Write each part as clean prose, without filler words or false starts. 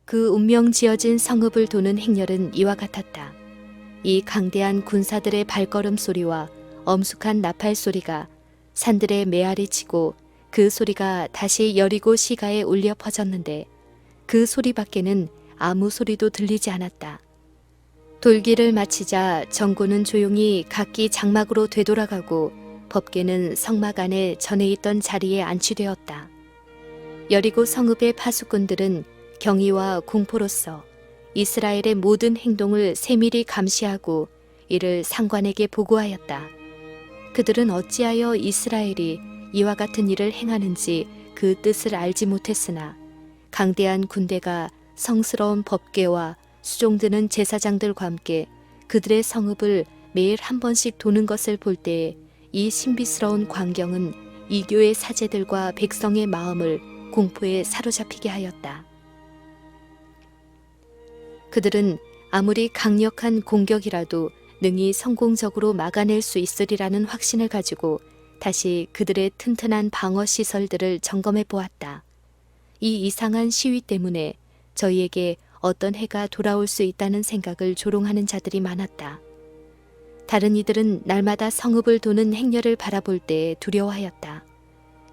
그 운명 지어진 성읍을 도는 행렬은 이와 같았다. 이 강대한 군사들의 발걸음 소리와 엄숙한 나팔 소리가 산들의 메아리 치고 그 소리가 다시 여리고 시가에 울려 퍼졌는데 그 소리 밖에는 아무 소리도 들리지 않았다. 돌기를 마치자 정군은 조용히 각기 장막으로 되돌아가고 법궤는 성막 안에 전에 있던 자리에 안치되었다. 여리고 성읍의 파수꾼들은 경의와 공포로서 이스라엘의 모든 행동을 세밀히 감시하고 이를 상관에게 보고하였다. 그들은 어찌하여 이스라엘이 이와 같은 일을 행하는지 그 뜻을 알지 못했으나 강대한 군대가 성스러운 법궤와 수종드는 제사장들과 함께 그들의 성읍을 매일 한 번씩 도는 것을 볼 때에 이 신비스러운 광경은 이교의 사제들과 백성의 마음을 공포에 사로잡히게 하였다. 그들은 아무리 강력한 공격이라도 능히 성공적으로 막아낼 수 있으리라는 확신을 가지고 다시 그들의 튼튼한 방어 시설들을 점검해 보았다. 이 이상한 시위 때문에 저희에게 어떤 해가 돌아올 수 있다는 생각을 조롱하는 자들이 많았다. 다른 이들은 날마다 성읍을 도는 행렬을 바라볼 때 두려워하였다.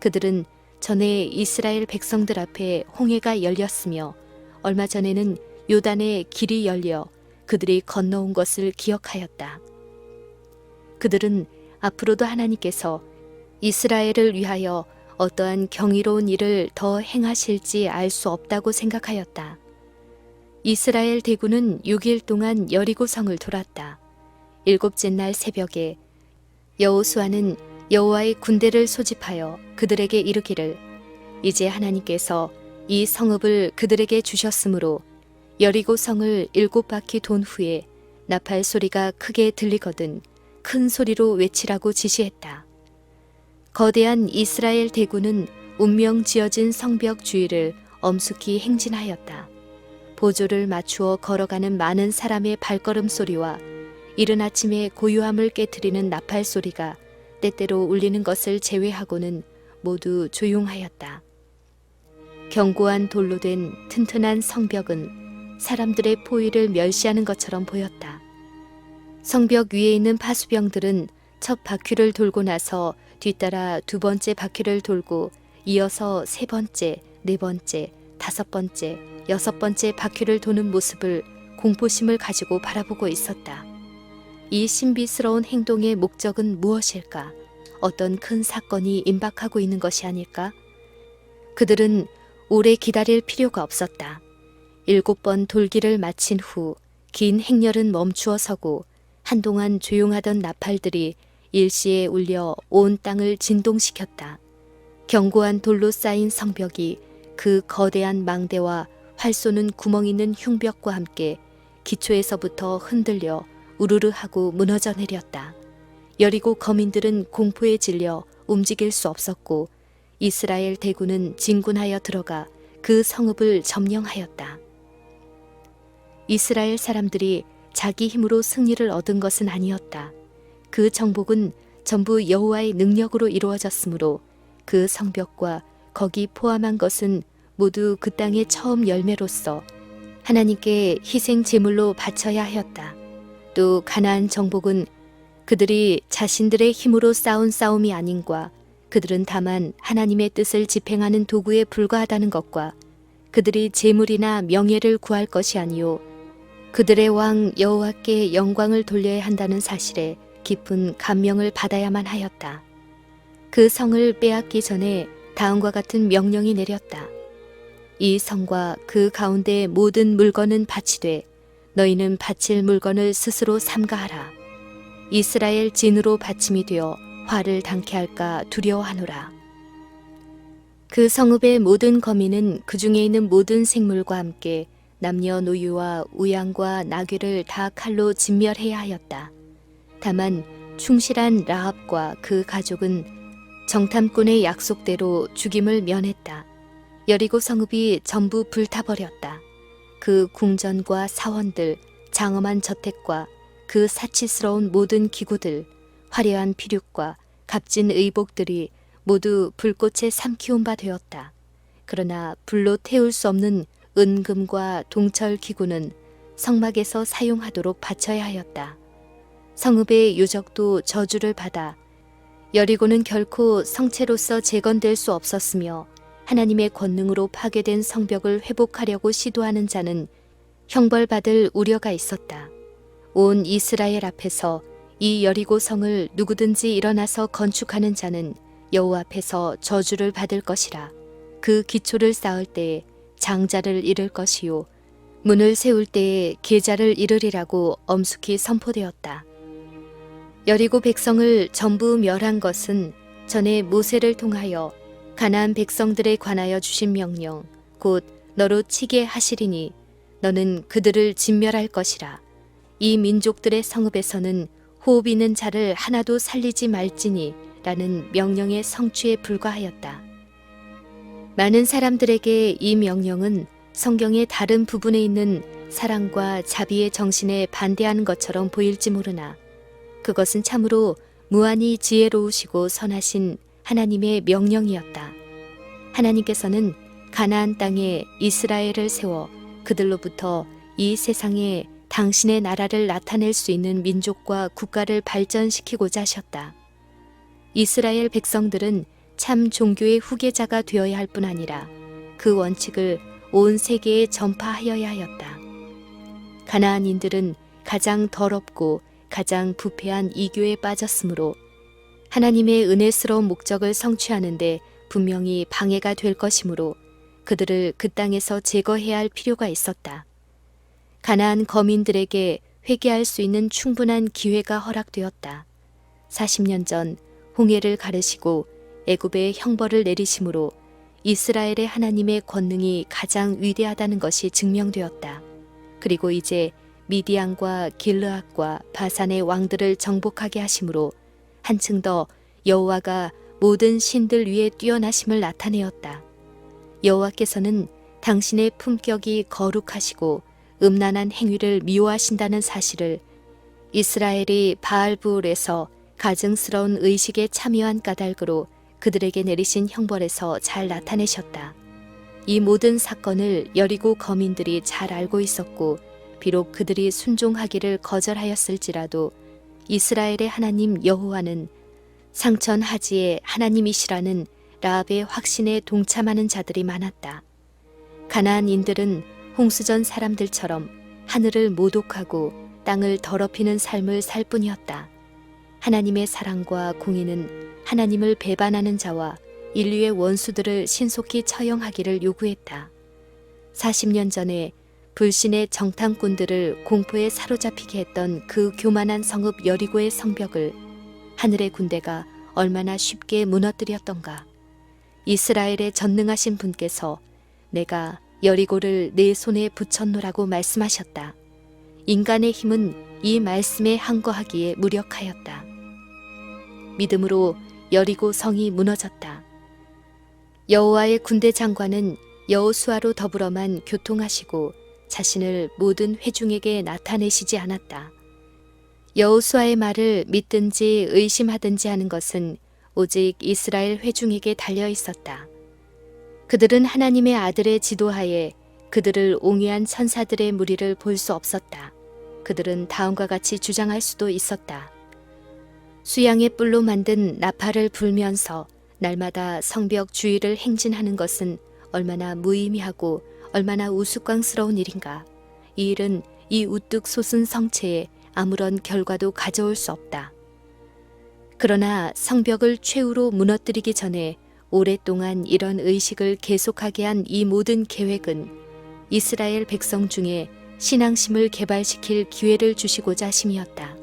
그들은 전에 이스라엘 백성들 앞에 홍해가 열렸으며 얼마 전에는 요단의 길이 열려 그들이 건너온 것을 기억하였다. 그들은 앞으로도 하나님께서 이스라엘을 위하여 어떠한 경이로운 일을 더 행하실지 알 수 없다고 생각하였다. 이스라엘 대군은 6일 동안 여리고성을 돌았다. 7째 날 새벽에 여호수아는 여호와의 군대를 소집하여 그들에게 이르기를 이제 하나님께서 이 성읍을 그들에게 주셨으므로 여리고 성을 7바퀴 돈 후에 나팔 소리가 크게 들리거든 큰 소리로 외치라고 지시했다. 거대한 이스라엘 대군은 운명 지어진 성벽 주위를 엄숙히 행진하였다. 보조를 맞추어 걸어가는 많은 사람의 발걸음 소리와 이른 아침에 고요함을 깨트리는 나팔 소리가 때때로 울리는 것을 제외하고는 모두 조용하였다. 견고한 돌로 된 튼튼한 성벽은 사람들의 포위를 멸시하는 것처럼 보였다. 성벽 위에 있는 파수병들은 첫 바퀴를 돌고 나서 뒤따라 2번째 바퀴를 돌고 이어서 3번째, 4번째, 5번째, 6번째 바퀴를 도는 모습을 공포심을 가지고 바라보고 있었다. 이 신비스러운 행동의 목적은 무엇일까? 어떤 큰 사건이 임박하고 있는 것이 아닐까? 그들은 오래 기다릴 필요가 없었다. 7번 돌기를 마친 후 긴 행렬은 멈추어 서고 한동안 조용하던 나팔들이 일시에 울려 온 땅을 진동시켰다. 견고한 돌로 쌓인 성벽이 그 거대한 망대와 활 쏘는 구멍 있는 흉벽과 함께 기초에서부터 흔들려 우르르 하고 무너져 내렸다. 여리고 거민들은 공포에 질려 움직일 수 없었고 이스라엘 대군은 진군하여 들어가 그 성읍을 점령하였다. 이스라엘 사람들이 자기 힘으로 승리를 얻은 것은 아니었다. 그 정복은 전부 여호와의 능력으로 이루어졌으므로 그 성벽과 거기 포함한 것은 모두 그 땅의 처음 열매로서 하나님께 희생 제물로 바쳐야 하였다. 또 가나안 정복은 그들이 자신들의 힘으로 싸운 싸움이 아닌과 그들은 다만 하나님의 뜻을 집행하는 도구에 불과하다는 것과 그들이 재물이나 명예를 구할 것이 아니요 그들의 왕 여호와께 영광을 돌려야 한다는 사실에 깊은 감명을 받아야만 하였다. 그 성을 빼앗기 전에 다음과 같은 명령이 내렸다. 이 성과 그 가운데 모든 물건은 바치되 너희는 바칠 물건을 스스로 삼가하라. 이스라엘 진으로 바침이 되어 화를 당케 할까 두려워하노라. 그 성읍의 모든 거민은 그 중에 있는 모든 생물과 함께 남녀노유와 우양과 나귀를 다 칼로 진멸해야 하였다. 다만 충실한 라합과 그 가족은 정탐꾼의 약속대로 죽임을 면했다. 여리고 성읍이 전부 불타버렸다. 그 궁전과 사원들, 장엄한 저택과 그 사치스러운 모든 기구들, 화려한 피륙과 값진 의복들이 모두 불꽃에 삼키운 바 되었다. 그러나 불로 태울 수 없는 은금과 동철 기구는 성막에서 사용하도록 바쳐야 하였다. 성읍의 유적도 저주를 받아 여리고는 결코 성체로서 재건될 수 없었으며 하나님의 권능으로 파괴된 성벽을 회복하려고 시도하는 자는 형벌받을 우려가 있었다. 온 이스라엘 앞에서 이 여리고 성을 누구든지 일어나서 건축하는 자는 여호와 앞에서 저주를 받을 것이라. 그 기초를 쌓을 때에 장자를 잃을 것이요 문을 세울 때에 계자를 잃으리라고 엄숙히 선포되었다. 여리고 백성을 전부 멸한 것은 전에 모세를 통하여 가나안 백성들에 관하여 주신 명령 곧 너로 치게 하시리니 너는 그들을 진멸할 것이라. 이 민족들의 성읍에서는 호흡 있는 자를 하나도 살리지 말지니 라는 명령의 성취에 불과하였다. 많은 사람들에게 이 명령은 성경의 다른 부분에 있는 사랑과 자비의 정신에 반대하는 것처럼 보일지 모르나 그것은 참으로 무한히 지혜로우시고 선하신 하나님의 명령이었다. 하나님께서는 가나안 땅에 이스라엘을 세워 그들로부터 이 세상에 당신의 나라를 나타낼 수 있는 민족과 국가를 발전시키고자 하셨다. 이스라엘 백성들은 참 종교의 후계자가 되어야 할 뿐 아니라 그 원칙을 온 세계에 전파하여야 하였다. 가나안인들은 가장 더럽고 가장 부패한 이교에 빠졌으므로 하나님의 은혜스러운 목적을 성취하는데 분명히 방해가 될 것이므로 그들을 그 땅에서 제거해야 할 필요가 있었다. 가나안 거민들에게 회개할 수 있는 충분한 기회가 허락되었다. 40년 전 홍해를 가르시고 애굽에 형벌을 내리심으로 이스라엘의 하나님의 권능이 가장 위대하다는 것이 증명되었다. 그리고 이제 미디안과 길르앗과 바산의 왕들을 정복하게 하심으로 한층 더 여호와가 모든 신들 위에 뛰어나심을 나타내었다. 여호와께서는 당신의 품격이 거룩하시고 음란한 행위를 미워하신다는 사실을 이스라엘이 바알부울에서 가증스러운 의식에 참여한 까닭으로 그들에게 내리신 형벌에서 잘 나타내셨다. 이 모든 사건을 여리고 거민들이 잘 알고 있었고 비록 그들이 순종하기를 거절하였을지라도 이스라엘의 하나님 여호와는 상천하지의 하나님이시라는 라합의 확신에 동참하는 자들이 많았다. 가나안인들은 홍수전 사람들처럼 하늘을 모독하고 땅을 더럽히는 삶을 살 뿐이었다. 하나님의 사랑과 공의는 하나님을 배반하는 자와 인류의 원수들을 신속히 처형하기를 요구했다. 40년 전에 불신의 정탐꾼들을 공포에 사로잡히게 했던 그 교만한 성읍 여리고의 성벽을 하늘의 군대가 얼마나 쉽게 무너뜨렸던가. 이스라엘의 전능하신 분께서 내가 여리고를 내 손에 붙였노라고 말씀하셨다. 인간의 힘은 이 말씀에 항거하기에 무력하였다. 믿음으로 여리고 성이 무너졌다. 여호와의 군대 장관은 여호수아로 더불어만 교통하시고 자신을 모든 회중에게 나타내시지 않았다. 여호수아의 말을 믿든지 의심하든지 하는 것은 오직 이스라엘 회중에게 달려 있었다. 그들은 하나님의 아들의 지도하에 그들을 옹이한 천사들의 무리를 볼 수 없었다. 그들은 다음과 같이 주장할 수도 있었다. 수양의 뿔로 만든 나팔을 불면서 날마다 성벽 주위를 행진하는 것은 얼마나 무의미하고 얼마나 우스꽝스러운 일인가. 이 일은 이 우뚝 솟은 성체에 아무런 결과도 가져올 수 없다. 그러나 성벽을 최후로 무너뜨리기 전에 오랫동안 이런 의식을 계속하게 한 이 모든 계획은 이스라엘 백성 중에 신앙심을 개발시킬 기회를 주시고자 하심이었다.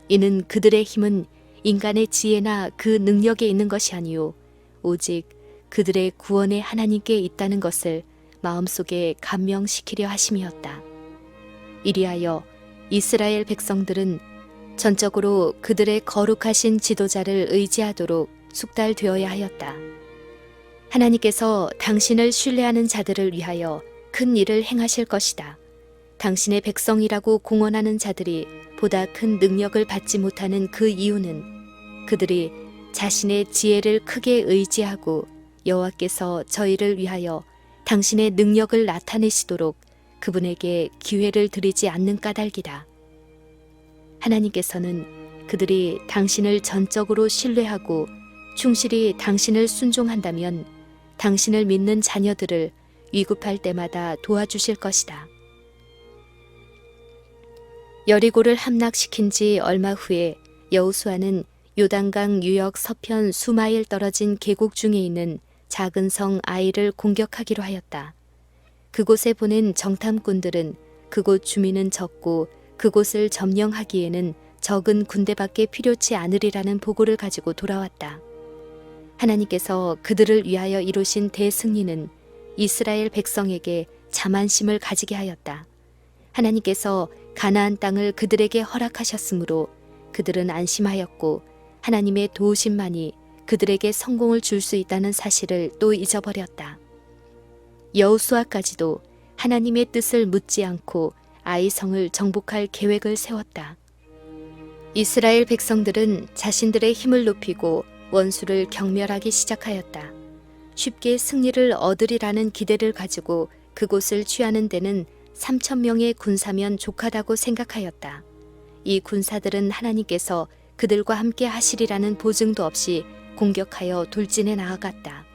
이는 그들의 힘은 인간의 지혜나 그 능력에 있는 것이 아니요 오직 그들의 구원의 하나님께 있다는 것을 마음속에 감명시키려 하심이었다. 이리하여 이스라엘 백성들은 전적으로 그들의 거룩하신 지도자를 의지하도록 숙달되어야 하였다. 하나님께서 당신을 신뢰하는 자들을 위하여 큰 일을 행하실 것이다. 당신의 백성이라고 공언하는 자들이 보다 큰 능력을 받지 못하는 그 이유는 그들이 자신의 지혜를 크게 의지하고 여호와께서 저희를 위하여 당신의 능력을 나타내시도록 그분에게 기회를 드리지 않는 까닭이다. 하나님께서는 그들이 당신을 전적으로 신뢰하고 충실히 당신을 순종한다면 당신을 믿는 자녀들을 위급할 때마다 도와주실 것이다. 여리고를 함락시킨 지 얼마 후에 여호수아는 요단강 유역 서편 수마일 떨어진 계곡 중에 있는 작은 성 아이를 공격하기로 하였다. 그곳에 보낸 정탐꾼들은 그곳 주민은 적고 그곳을 점령하기에는 적은 군대밖에 필요치 않으리라는 보고를 가지고 돌아왔다. 하나님께서 그들을 위하여 이루신 대승리는 이스라엘 백성에게 자만심을 가지게 하였다. 하나님께서 가나안 땅을 그들에게 허락하셨으므로 그들은 안심하였고 하나님의 도우심만이 그들에게 성공을 줄 수 있다는 사실을 또 잊어버렸다. 여호수아까지도 하나님의 뜻을 묻지 않고 아이 성을 정복할 계획을 세웠다. 이스라엘 백성들은 자신들의 힘을 높이고 원수를 경멸하기 시작하였다. 쉽게 승리를 얻으리라는 기대를 가지고 그곳을 취하는 데는 3,000명의 군사면 족하다고 생각하였다. 이 군사들은 하나님께서 그들과 함께 하시리라는 보증도 없이 공격하여 돌진해 나아갔다.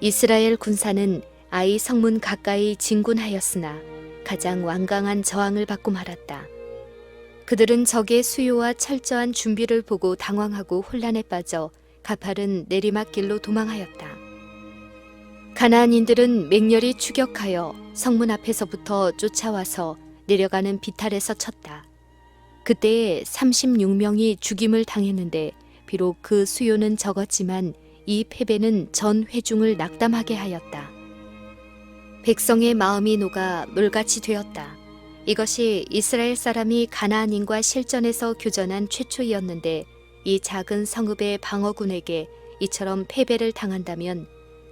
이스라엘 군사는 아이 성문 가까이 진군하였으나 가장 완강한 저항을 받고 말았다. 그들은 적의 수요와 철저한 준비를 보고 당황하고 혼란에 빠져 가파른 내리막길로 도망하였다. 가나안인들은 맹렬히 추격하여 성문 앞에서부터 쫓아와서 내려가는 비탈에서 쳤다. 그때에 36명이 죽임을 당했는데 비록 그 수요는 적었지만 이 패배는 전 회중을 낙담하게 하였다. 백성의 마음이 녹아 물같이 되었다. 이것이 이스라엘 사람이 가나안인과 실전에서 교전한 최초이었는데 이 작은 성읍의 방어군에게 이처럼 패배를 당한다면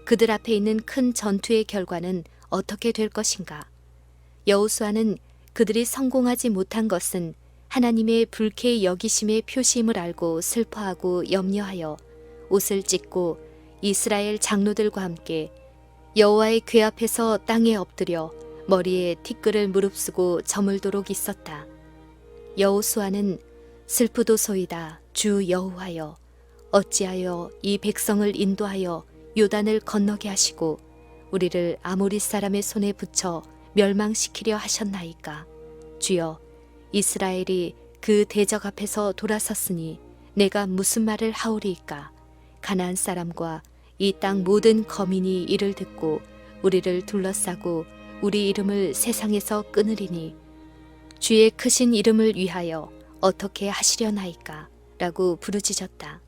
그들 앞에 있는 큰 전투의 결과는 어떻게 될 것인가? 여호수아는 그들이 성공하지 못한 것은 하나님의 불쾌히 여기심의 표시임을 알고 슬퍼하고 염려하여 옷을 찢고 이스라엘 장로들과 함께 여호와의 궤 앞에서 땅에 엎드려 머리에 티끌을 무릅쓰고 저물도록 있었다. 여호수아는 슬프도소이다 주 여호와여 어찌하여 이 백성을 인도하여 요단을 건너게 하시고 우리를 아모리 사람의 손에 붙여 멸망시키려 하셨나이까. 주여 이스라엘이 그 대적 앞에서 돌아섰으니 내가 무슨 말을 하오리이까. 가나안 사람과 이 땅 모든 거민이 이를 듣고 우리를 둘러싸고 우리 이름을 세상에서 끊으리니 주의 크신 이름을 위하여 어떻게 하시려나이까 라고 부르짖었다.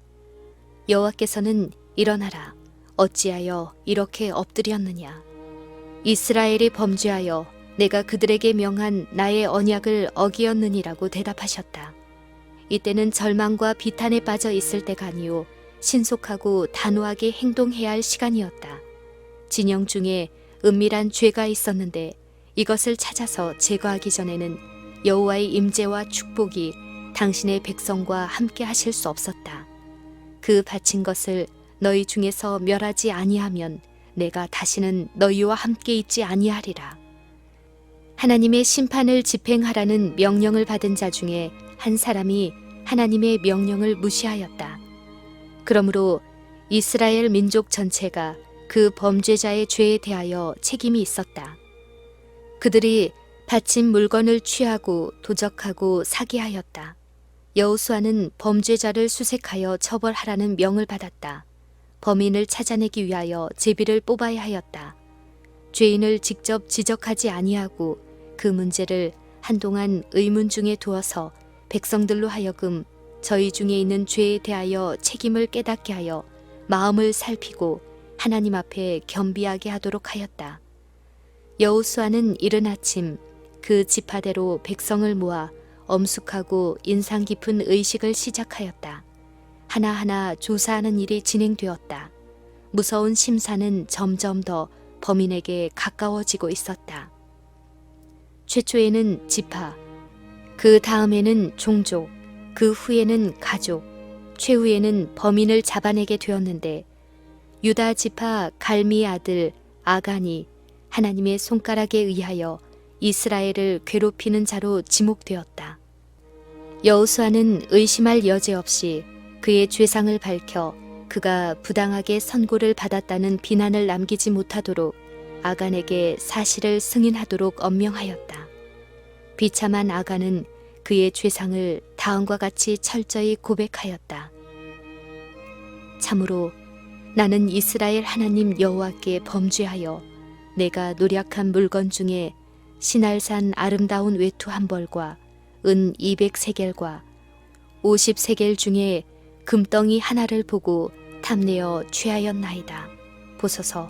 여호와께서는 일어나라 어찌하여 이렇게 엎드렸느냐. 이스라엘이 범죄하여 내가 그들에게 명한 나의 언약을 어기었느니라고 대답하셨다. 이때는 절망과 비탄에 빠져 있을 때가 아니요 신속하고 단호하게 행동해야 할 시간이었다. 진영 중에 은밀한 죄가 있었는데 이것을 찾아서 제거하기 전에는 여호와의 임재와 축복이 당신의 백성과 함께 하실 수 없었다. 그 바친 것을 너희 중에서 멸하지 아니하면 내가 다시는 너희와 함께 있지 아니하리라. 하나님의 심판을 집행하라는 명령을 받은 자 중에 한 사람이 하나님의 명령을 무시하였다. 그러므로 이스라엘 민족 전체가 그 범죄자의 죄에 대하여 책임이 있었다. 그들이 바친 물건을 취하고 도적하고 사기하였다. 여호수아는 범죄자를 수색하여 처벌하라는 명을 받았다. 범인을 찾아내기 위하여 제비를 뽑아야 하였다. 죄인을 직접 지적하지 아니하고 그 문제를 한동안 의문 중에 두어서 백성들로 하여금 저희 중에 있는 죄에 대하여 책임을 깨닫게 하여 마음을 살피고 하나님 앞에 겸비하게 하도록 하였다. 여호수아는 이른 아침 그 지파대로 백성을 모아 엄숙하고 인상 깊은 의식을 시작하였다. 하나하나 조사하는 일이 진행되었다. 무서운 심사는 점점 더 범인에게 가까워지고 있었다. 최초에는 지파, 그 다음에는 종족, 그 후에는 가족, 최후에는 범인을 잡아내게 되었는데 유다 지파 갈미의 아들 아간이 하나님의 손가락에 의하여 이스라엘을 괴롭히는 자로 지목되었다. 여호수아는 의심할 여지 없이 그의 죄상을 밝혀 그가 부당하게 선고를 받았다는 비난을 남기지 못하도록 아간에게 사실을 승인하도록 엄명하였다. 비참한 아간은 그의 죄상을 다음과 같이 철저히 고백하였다. 참으로 나는 이스라엘 하나님 여호와께 범죄하여 내가 노력한 물건 중에 시날산 아름다운 외투 한 벌과 은 200세겔과 50세겔 중에 금덩이 하나를 보고 탐내어 취하였나이다. 보소서,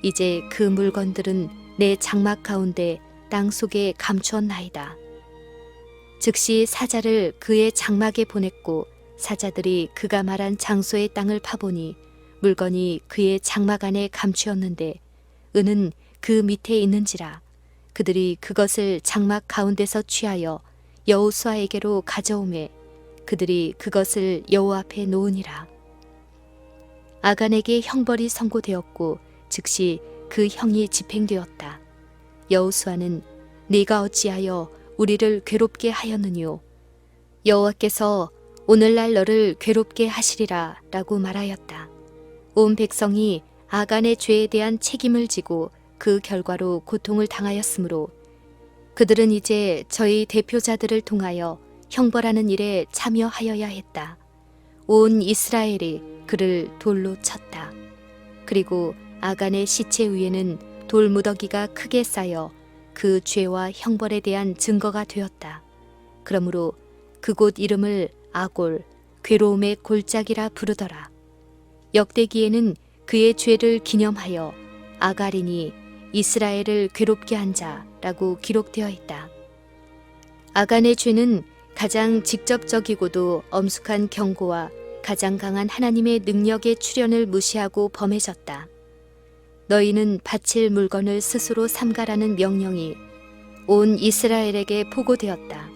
이제 그 물건들은 내 장막 가운데 땅 속에 감추었나이다. 즉시 사자를 그의 장막에 보냈고 사자들이 그가 말한 장소의 땅을 파보니 물건이 그의 장막 안에 감추었는데 은은 그 밑에 있는지라. 그들이 그것을 장막 가운데서 취하여 여호수아에게로 가져오매 그들이 그것을 여호와 앞에 놓으니라. 아간에게 형벌이 선고되었고 즉시 그 형이 집행되었다. 여호수아는 네가 어찌하여 우리를 괴롭게 하였느뇨? 여호와께서 오늘날 너를 괴롭게 하시리라 라고 말하였다. 온 백성이 아간의 죄에 대한 책임을 지고 그 결과로 고통을 당하였으므로 그들은 이제 저희 대표자들을 통하여 형벌하는 일에 참여하여야 했다. 온 이스라엘이 그를 돌로 쳤다. 그리고 아간의 시체 위에는 돌무더기가 크게 쌓여 그 죄와 형벌에 대한 증거가 되었다. 그러므로 그곳 이름을 아골, 괴로움의 골짜기라 부르더라. 역대기에는 그의 죄를 기념하여 아갈인이 이스라엘을 괴롭게 한 자라고 기록되어 있다. 아간의 죄는 가장 직접적이고도 엄숙한 경고와 가장 강한 하나님의 능력의 출현을 무시하고 범해졌다. 너희는 바칠 물건을 스스로 삼가라는 명령이 온 이스라엘에게 보고되었다.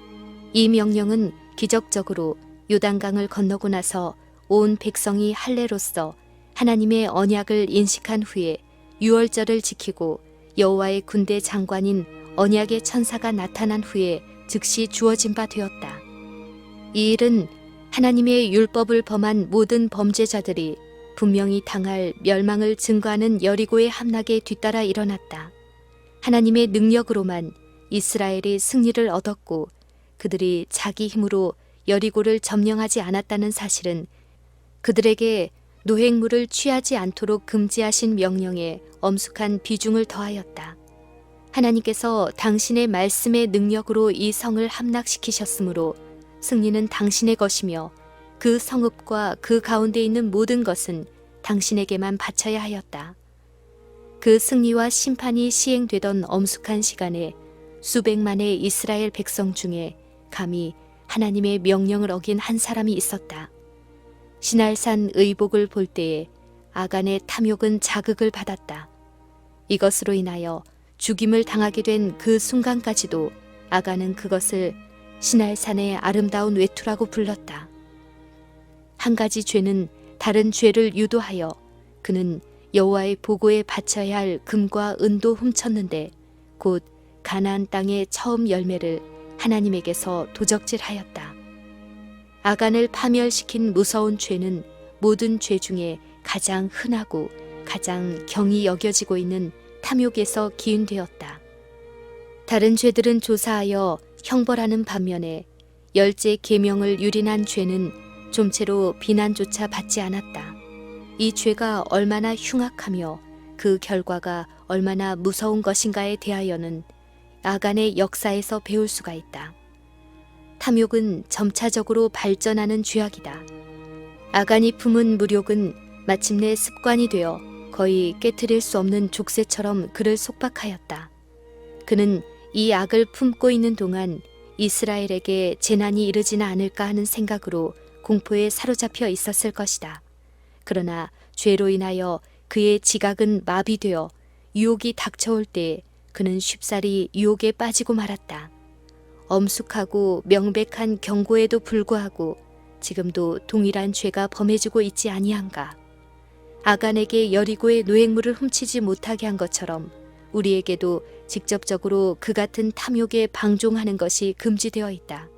이 명령은 기적적으로 요단강을 건너고 나서 온 백성이 할례로서 하나님의 언약을 인식한 후에 유월절을 지키고 여호와의 군대 장관인 언약의 천사가 나타난 후에 즉시 주어진 바 되었다. 이 일은 하나님의 율법을 범한 모든 범죄자들이 분명히 당할 멸망을 증거하는 여리고의 함락에 뒤따라 일어났다. 하나님의 능력으로만 이스라엘이 승리를 얻었고 그들이 자기 힘으로 여리고를 점령하지 않았다는 사실은 그들에게 노획물을 취하지 않도록 금지하신 명령에 엄숙한 비중을 더하였다. 하나님께서 당신의 말씀의 능력으로 이 성을 함락시키셨으므로 승리는 당신의 것이며 그 성읍과 그 가운데 있는 모든 것은 당신에게만 바쳐야 하였다. 그 승리와 심판이 시행되던 엄숙한 시간에 수백만의 이스라엘 백성 중에 감히 하나님의 명령을 어긴 한 사람이 있었다. 시날산 의복을 볼 때에 아간의 탐욕은 자극을 받았다. 이것으로 인하여 죽임을 당하게 된 그 순간까지도 아간은 그것을 시날산의 아름다운 외투라고 불렀다. 한 가지 죄는 다른 죄를 유도하여 그는 여호와의 보고에 바쳐야 할 금과 은도 훔쳤는데 곧 가나안 땅의 처음 열매를 하나님에게서 도적질하였다. 아간을 파멸시킨 무서운 죄는 모든 죄 중에 가장 흔하고 가장 경히 여겨지고 있는 탐욕에서 기인되었다. 다른 죄들은 조사하여 형벌하는 반면에 열째 계명을 유린한 죄는 좀채로 비난조차 받지 않았다. 이 죄가 얼마나 흉악하며 그 결과가 얼마나 무서운 것인가에 대하여는 아간의 역사에서 배울 수가 있다. 탐욕은 점차적으로 발전하는 죄악이다. 아간이 품은 무욕은 마침내 습관이 되어 거의 깨트릴 수 없는 족쇄처럼 그를 속박하였다. 그는 이 악을 품고 있는 동안 이스라엘에게 재난이 이르지는 않을까 하는 생각으로 공포에 사로잡혀 있었을 것이다. 그러나 죄로 인하여 그의 지각은 마비되어 유혹이 닥쳐올 때 그는 쉽사리 유혹에 빠지고 말았다. 엄숙하고 명백한 경고에도 불구하고 지금도 동일한 죄가 범해지고 있지 아니한가. 아간에게 여리고의 노획물을 훔치지 못하게 한 것처럼 우리에게도 직접적으로 그 같은 탐욕에 방종하는 것이 금지되어 있다.